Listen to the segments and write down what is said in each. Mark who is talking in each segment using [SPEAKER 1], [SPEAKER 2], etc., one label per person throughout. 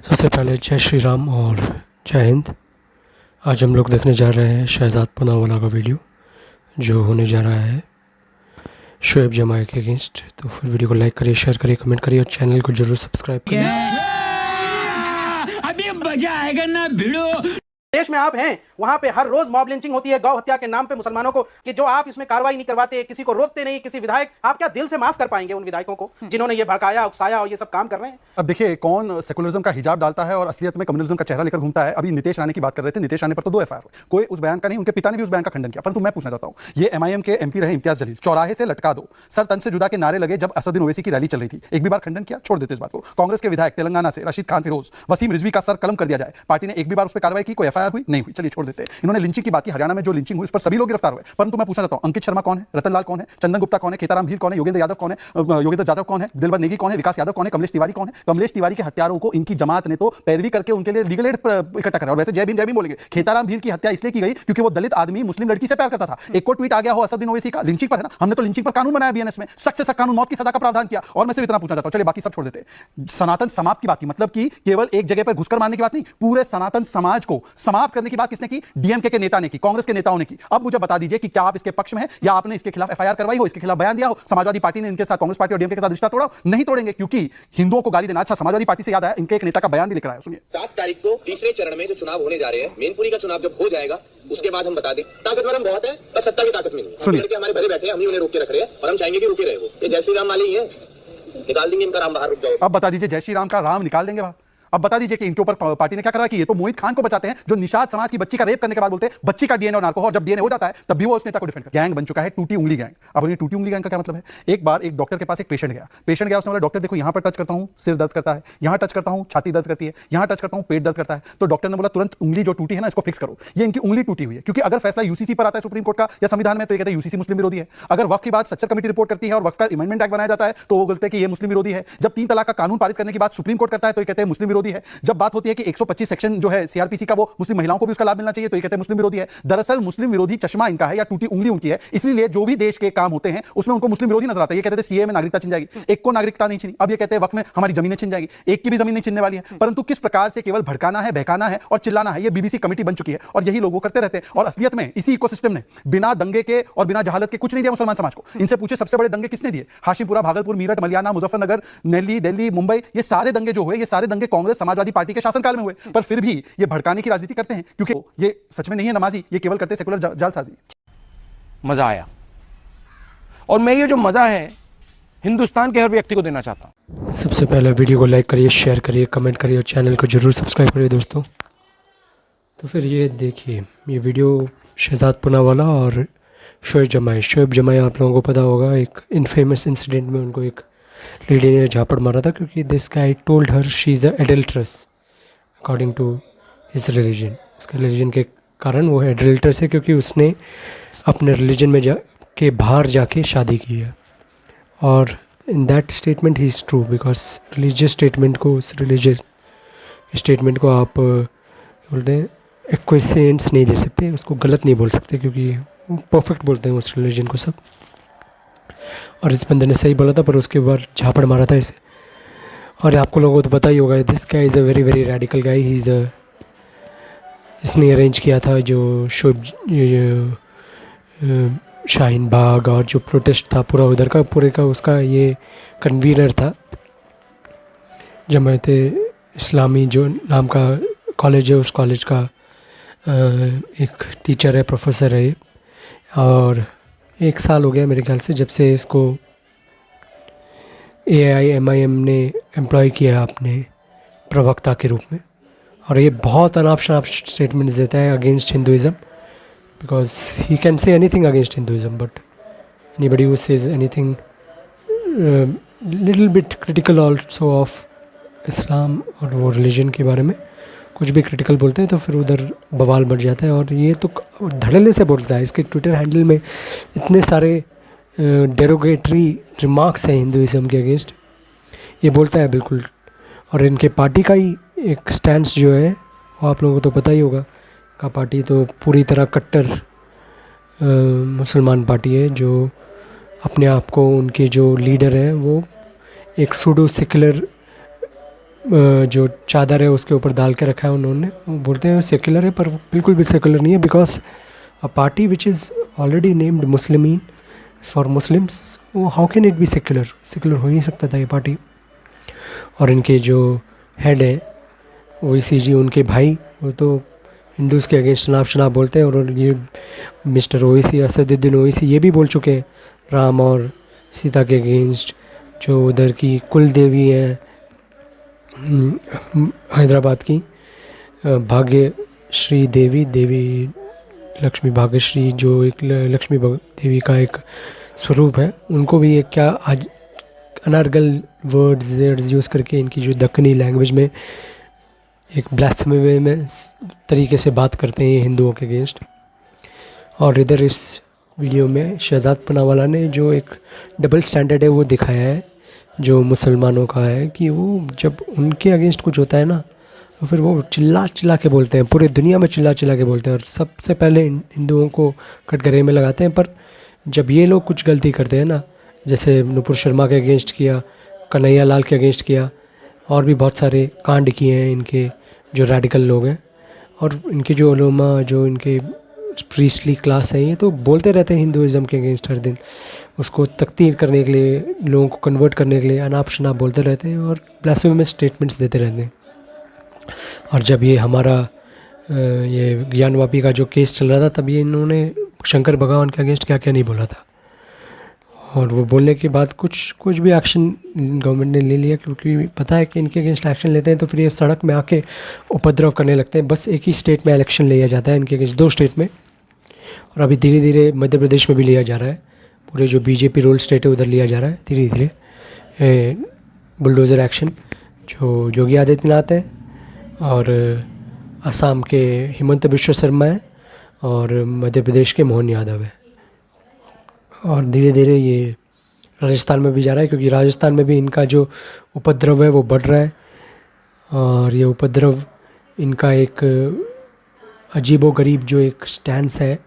[SPEAKER 1] सबसे पहले जय श्री राम और जय हिंद। आज हम लोग देखने जा रहे हैं शहजाद पूनावाला का वीडियो जो होने जा रहा है शोएब जमाई के अगेंस्ट। तो फिर वीडियो को लाइक करिए, शेयर करिए, कमेंट करिए और चैनल को जरूर सब्सक्राइब करिए।
[SPEAKER 2] अभी मजा आएगा ना भिड़ो।
[SPEAKER 3] देश में आप हैं वहां पे हर रोज मॉब लिंचिंग होती है गौ हत्या के नाम पे मुसलमानों को, कि जो आप इसमें कार्रवाई नहीं करवाते, किसी को रोकते नहीं, किसी विधायक, आप क्या दिल से माफ कर पाएंगे उन विधायकों को जिन्होंने ये भड़काया, उकसाया और ये सब काम कर रहे हैं?
[SPEAKER 4] अब देखिए कौन सेकुलरिज्म का हिजाब डालता है और असलियत में कम्युनिज्म का चेहरा लेकर घूमता है। अभी नितेश राणे की बात कर रहे थे, नितेश राणे पर तो 2 एफआईआर हुए, कोई उस बयान का नहीं, उनके पिता ने भी उस बयान का खंडन किया। परंतु मैं पूछना चाहता हूं, ये एमआईएम के एमपी रहे इम्तियाज जलील, चौराहे से लटका दो, सर तन से जुदा के नारे लगे जब असदुद्दीन ओवैसी की रैली चल रही थी, एक भी बार खंडन किया? छोड़ देते इस बात को। कांग्रेस के विधायक तेलंगाना से रशीद खान फिरोज, वसीम रिजवी का सर कलम कर दिया जाए, पार्टी ने एक भी बार उस पर कार्रवाई की? कोई एफआईआर हुई? नहीं हुई। चलिए छोड़ देते। इन्होंने लिंचिंग की बात की, हरियाणा में जो लिंचिंग हुई उस पर सभी लोग गिरफ्तार हुए। परंतु मैं पूछना चाहता हूं, अंकित शर्मा कौन है, रतन लाल कौन है, चंदन गुप्ता कौन है, खेताराम भील कौन है, योगेंद्र यादव कौन है, योगेंद्र यादव कौन है, दिलबर नेगी कौन है, विकास यादव कौन है, कमलेश तिवारी कौन है? कमलेश तिवारी के हत्यारों को इनकी जमात ने तो पैरवी करके उनके लिए लीगल एड इकट्ठा करा। और वैसे जय भीम बोलेंगे। खेताराम भील की हत्या इसलिए की गई क्योंकि वो दलित आदमी मुस्लिम लड़की से प्यार करता था। एक को ट्वीट आ गया हो असदुद्दीन ओवैसी का, लिंचिंग पर है ना, हमने तो लिंचिंग पर कानून बनाया बीएनएस में, सख्त से सख्त कानून, मौत की सजा का प्रावधान किया। और मैं सिर्फ इतना पूछना चाहता हूं, चलिए बाकी सब छोड़ देते। सनातन समाप्त की बात की, मतलब कि केवल एक जगह पर घुसकर मारने की बात नहीं, पूरे सनातन समाज को समाप्त करने की बात किसने की? डीएमके के नेता ने की, कांग्रेस के नेताओं ने की। अब मुझे बता दीजिए कि क्या आप इसके पक्ष में हैं या आपने इसके खिलाफ एफआईआर करवाई हो, इसके खिलाफ बयान दिया हो? समाजवादी पार्टी ने इनके साथ, कांग्रेस पार्टी और डीएमके के साथ रिश्ता तोड़ा? नहीं तोड़ेंगे, क्योंकि हिंदुओं को गाली देना। अच्छा, समाजवादी पार्टी से याद आया, इनके एक नेता का बयान भी लेकर आया, सुनिए।
[SPEAKER 5] 7 तारीख को तीसरे चरण में जो चुनाव होने जा रहे हैं, मैनपुरी का चुनाव जब हो जाएगा उसके बाद हम बता दें। ताकतवर हम बहुत है, बस सत्ता की ताकत में नहीं। सुनिए, हमारे भरे बैठे, हम ही उन्हें रोक के रख रहे हैं और हम चाहेंगे कि रुके रहे वो। ये जय श्री राम वाले ही है, निकाल देंगे इनका राम बाहर, रुक जाओ।
[SPEAKER 4] अब बता दीजिए, जय श्री राम का राम निकाल देंगे बाहर? अब बता दीजिए कि इनके ऊपर पार्टी ने क्या करा कि ये तो मोहित खान को बचाते हैं जो निषाद समाज की बच्ची का रेप करने के बाद बोलते हैं बच्ची का डीएनए और नार्को, और जब डीएनए हो जाता है तब भी वो उस नेता को डिफेंड करता है। गैंग बन चुका है टूटी उंगली गैंग। अब ये टूटी उंगली गैंग का क्या मतलब है? एक बार एक डॉक्टर के पास एक पेशेंट गया, उसने बोला डॉक्टर देखो यहां पर टच करता हूं सिर दर्द करता है, यहां टच करता हूं छाती दर्द करती है, यहां टच करता हूं पेट दर्द करता है। तो डॉक्टर ने बोला तुरंत उंगली जो टूटी है ना इसको फिक्स करो। ये इनकी उंगली टूटी हुई है, क्योंकि अगर फैसला यूसीसी पर आता है सुप्रीम कोर्ट का या संविधान में तो ये कहते हैं यूसीसी मुस्लिम विरोधी है। अगर वक्फ की बात सच्चर कमेटी रिपोर्ट करती है और वक्फ का अमेंडमेंट एक्ट बनाया जाता है तो वो बोलते हैं कि ये मुस्लिम विरोधी है। जब 3 तलाक का कानून पारित करने की बात सुप्रीम कोर्ट करता है तो ये कहते हैं मुस्लिम विरोधी है। जब बात होती है कि 125 सेक्शन जो है सीआरपीसी का वो मुस्लिम महिलाओं को भी उसका लाभ मिलना चाहिए तो ये कहते हैं मुस्लिम विरोधी है। दरअसल मुस्लिम विरोधी चश्मा इनका है या टूटी उंगली उनकी है, इसलिए जो भी देश के काम होते हैं उसमें उनको मुस्लिम विरोधी नजर आता है। ये कहते थे सीए में नागरिकता छिन जाएगी, एक को नागरिकता नहीं छिनी, अब ये कहते हैं वक्त में हमारी जमीनें छिन जाएगी, एक की भी जमीन नहीं छिनने वाली है। परंतु किस प्रकार से केवल भड़काना है, बहकाना है और चिल्लाना है, ये बीबीसी कमेटी बन चुकी है और यही लोग करते रहते हैं। और असलियत में इसी इकोसिस्टम ने बिना दंगे के और बिना जहालत के कुछ नहीं दिया मुसलमान समाज को। इनसे पूछे सबसे बड़े दंगे किसने दिए? हाशिमपुरा, भागलपुर, मीरठ, मलियाना, मुजफ्फरनगर, नेल्ली, दिल्ली, मुंबई, ये सारे दंगे जो हुए, ये सारे दंगे कांग्रेस समाजवादी पार्टी के शासनकाल में हुए। पर फिर भी ये भड़काने की राजनीति करते हैं क्योंकि ये सच में नहीं है नमाजी, ये केवल करते सेकुलर जालसाजी।
[SPEAKER 6] मजा आया और मैं ये जो मजा है हिंदुस्तान के हर व्यक्ति को देना चाहता हूं।
[SPEAKER 1] सबसे पहले वीडियो को लाइक करिए, शेयर करिए, कमेंट करिए और चैनल को जरूर सब्सक्राइब करिए दोस्तों। तो फिर ये देखिए, ये वीडियो शहजाद पूनावाला और शोएब जमाई आप लोगों को पता होगा, एक इनफेमस इंसिडेंट में उनको एक लेडी ने झापड़ मारा था क्योंकि this guy told her she is a adultress according to his religion. उसके रिलीजन के कारण वो एडल्ट्रेस है क्योंकि उसने अपने रिलीजन में के बाहर जाके शादी की है। और in that statement he is true because religious statement को, उस रिलीजियस स्टेटमेंट को आप बोलते हैं एक्विसेंस नहीं दे सकते, उसको गलत नहीं बोल सकते क्योंकि वो परफेक्ट बोलते हैं उस रिलीजन को सब। और इस बंदे ने सही बोला था पर उसके बाद झापड़ मारा था इसे। और आपको लोगों को तो पता ही होगा, this guy is a very very radical guy. He is इसने अरेंज किया था जो शाहीन बाग और जो प्रोटेस्ट था पूरा उधर का पूरे का, उसका ये कन्वीनर था। जमायत इस्लामी जो नाम का कॉलेज है, उस कॉलेज का एक टीचर है, प्रोफेसर है। और 1 साल हो गया मेरे ख्याल से जब से इसको AIMIM ने एम्प्लॉय किया अपने प्रवक्ता के रूप में। और ये बहुत अनाप शनाप स्टेटमेंट्स देता है against Hinduism because he can say anything against Hinduism, but anybody who says anything little bit critical also of Islam और वो रिलीजन के बारे में कुछ भी क्रिटिकल बोलते हैं तो फिर उधर बवाल बढ़ जाता है। और ये तो धड़ल्ले से बोलता है, इसके ट्विटर हैंडल में इतने सारे डेरोगेटरी रिमार्क्स हैं हिंदुज़म के अगेंस्ट, ये बोलता है बिल्कुल। और इनके पार्टी का ही एक स्टैंड जो है वो आप लोगों को तो पता ही होगा, का पार्टी तो पूरी तरह कट्टर मुसलमान पार्टी है जो अपने आप को, उनके जो लीडर हैं वो एक सूडो सेकुलर जो चादर है उसके ऊपर डाल के रखा है उन्होंने। वो बोलते हैं सेकुलर है, पर वो बिल्कुल भी सेकुलर नहीं है, because a party which is already named मुस्लिमीन फॉर मुस्लिम्स, वो how can it be secular? Secular हो ही नहीं सकता था ये पार्टी। और इनके जो हेड है ओवैसी जी, उनके भाई, वो तो हिंदूज़ के अगेंस्ट शनाब शनाब बोलते हैं। और ये मिस्टर ओवैसी, असदुद्दीन ओवैसी, ये भी बोल चुके हैं राम और सीता के अगेंस्ट। जो उधर की कुल देवी हैं हैदराबाद की, भाग्यश्री देवी, देवी लक्ष्मी भाग्यश्री, जो एक लक्ष्मी देवी का एक स्वरूप है, उनको भी एक क्या आज अनारगल वर्ड्स यूज़ करके इनकी जो दक्कनी लैंग्वेज में एक ब्लास्फेमी में तरीके से बात करते हैं हिंदुओं के अगेंस्ट। और इधर इस वीडियो में शहजाद पूनावाला ने जो एक डबल स्टैंडर्ड है वो दिखाया है, जो मुसलमानों का है, कि वो जब उनके अगेंस्ट कुछ होता है ना, तो फिर वो चिल्ला चिल्ला के बोलते हैं, पूरी दुनिया में चिल्ला चिल्ला के बोलते हैं, और सबसे पहले हिंदुओं को कटघरे में लगाते हैं। पर जब ये लोग कुछ गलती करते हैं ना, जैसे नुपुर शर्मा के अगेंस्ट किया, कन्हैया लाल के अगेंस्ट किया, और भी बहुत सारे कांड किए हैं इनके जो रेडिकल लोग हैं, और इनके जो उलमा, जो इनके प्रीस्टली क्लास है, ये तो बोलते रहते हैं हिंदुज़म के अगेंस्ट हर दिन, उसको तकतीर करने के लिए, लोगों को कन्वर्ट करने के लिए अनाप शनाप बोलते रहते हैं और ब्लास्फेमस स्टेटमेंट्स देते रहते हैं। और जब ये हमारा ये ज्ञानवापी का जो केस चल रहा था, तब ये इन्होंने शंकर भगवान के अगेंस्ट क्या क्या नहीं बोला था। और वो बोलने के बाद कुछ भी एक्शन गवर्नमेंट ने ले लिया, क्योंकि पता है कि इनके अगेंस्ट एक्शन लेते हैं तो फिर ये सड़क में आके उपद्रव करने लगते हैं। बस एक ही स्टेट में इलेक्शन लिया जाता है इनके अगेंस्ट, 2 स्टेट में, और अभी धीरे धीरे मध्य प्रदेश में भी लिया जा रहा है। पूरे जो बीजेपी रूल स्टेट है उधर लिया जा रहा है धीरे धीरे बुलडोज़र एक्शन। जो योगी आदित्यनाथ है, और असम के हिमंत बिश्व शर्मा है, और मध्य प्रदेश के मोहन यादव है। और धीरे धीरे ये राजस्थान में भी जा रहा है, क्योंकि राजस्थान में भी इनका जो उपद्रव है वो बढ़ रहा है। और ये उपद्रव इनका एक अजीबोगरीब जो एक स्टैंस है,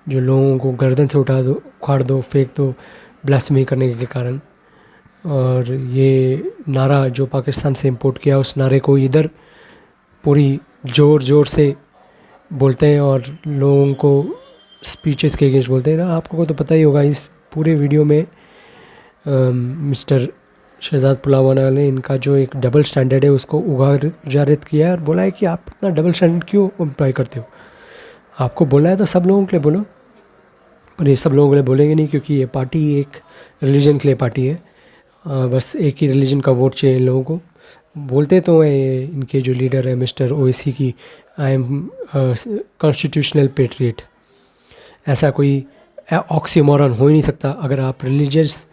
[SPEAKER 1] जो लोगों को गर्दन से उखाड़ दो, फेंक दो, ब्लास्फेमी करने के कारण। और ये नारा जो पाकिस्तान से इंपोर्ट किया, उस नारे को इधर पूरी ज़ोर से बोलते हैं, और लोगों को स्पीचेस के अगेंस्ट बोलते हैं ना। आपको तो पता ही होगा, इस पूरे वीडियो में मिस्टर शहजाद पूनावाला ने इनका जो एक डबल स्टैंडर्ड है उसको उजागर किया है, और बोला है कि आप इतना डबल स्टैंडर्ड क्यों अप्लाई करते हो? आपको बोला है तो सब लोगों के लिए बोलो, पर ये सब लोगों के लिए बोलेंगे नहीं, क्योंकि ये पार्टी एक रिलीजन के लिए पार्टी है। बस एक ही रिलीजन का वोट चाहिए इन लोगों को। बोलते तो हैं इनके जो लीडर है मिस्टर ओवैसी की, आई एम कॉन्स्टिट्यूशनल पेट्रियट। ऐसा कोई ऑक्सीमोरन हो ही नहीं सकता। अगर आप रिलीजियस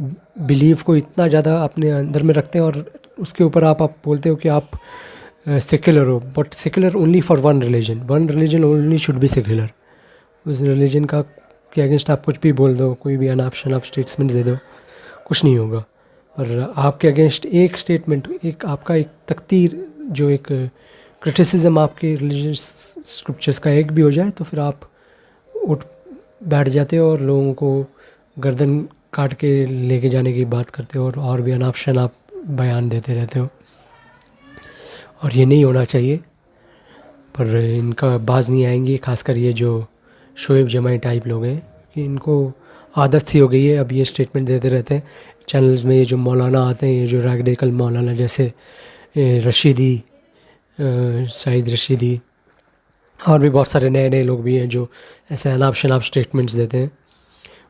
[SPEAKER 1] बिलीफ को इतना ज़्यादा अपने अंदर में रखते हैं और उसके ऊपर आप बोलते हो कि आप सेक्युलर हो, but secular only for one religion only should be secular. उस रिलीजन का के अगेंस्ट आप कुछ भी बोल दो, कोई भी अनाप शनाप स्टेटमेंट दे दो, कुछ नहीं होगा। पर आपके अगेंस्ट एक स्टेटमेंट, एक आपका एक तकतीर, जो एक क्रिटिसिज्म आपके रिलीजियस स्क्रिप्चर्स का एक भी हो जाए, तो फिर आप उठ बैठ जाते हो और लोगों को गर्दन काट के लेके जाने की बात करते हो, और भी अनाप शनाप बयान देते रहते हो। और ये नहीं होना चाहिए, पर इनका बाज नहीं आएंगी, खासकर ये जो शोएब जमाई टाइप लोग हैं, कि इनको आदत सी हो गई है अब ये स्टेटमेंट देते रहते हैं चैनल्स में। ये जो मौलाना आते हैं, ये जो रेडिकल मौलाना, जैसे रशीदी, सईद रशीदी, और भी बहुत सारे नए लोग भी हैं जो ऐसे अनाप शनाप स्टेटमेंट्स देते हैं।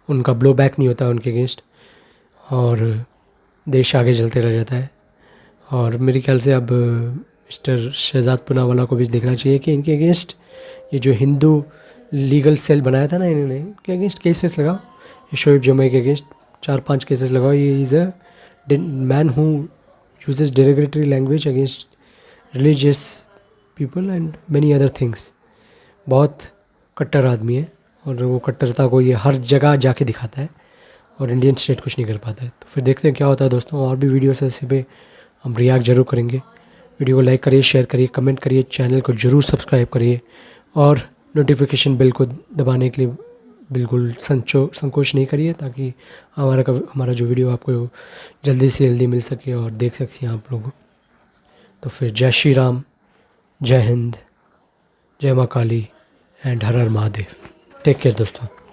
[SPEAKER 1] उनका ब्लो बैक नहीं होता उनके अगेंस्ट, और देश आगे चलते रह जाता है। और मेरे ख्याल से अब मिस्टर शहजाद पूनावाला को भी देखना चाहिए कि इनके अगेंस्ट ये जो हिंदू लीगल सेल बनाया था ना इन्होंने, इनके अगेंस्ट केसेस लगाओ। ये शोएब जमाई के अगेंस्ट 4-5 केसेस लगाओ। ये is a man who uses derogatory language against religious people and many other things. बहुत कट्टर आदमी है, और वो कट्टरता को ये हर जगह जाके दिखाता है, और इंडियन स्टेट कुछ नहीं कर पाता है। तो फिर देखते हैं क्या होता है दोस्तों। और भी वीडियोस ऐसे पे हम रिएक्ट जरूर करेंगे। वीडियो को लाइक करिए, शेयर करिए, कमेंट करिए, चैनल को ज़रूर सब्सक्राइब करिए, और नोटिफिकेशन बेल को दबाने के लिए बिल्कुल संकोच नहीं करिए, ताकि हमारा जो वीडियो आपको जल्दी से जल्दी मिल सके और देख सकें आप लोग। तो फिर जय श्री राम, जय हिंद, जय माँ काली एंड हर हर महादेव। टेक केयर दोस्तों।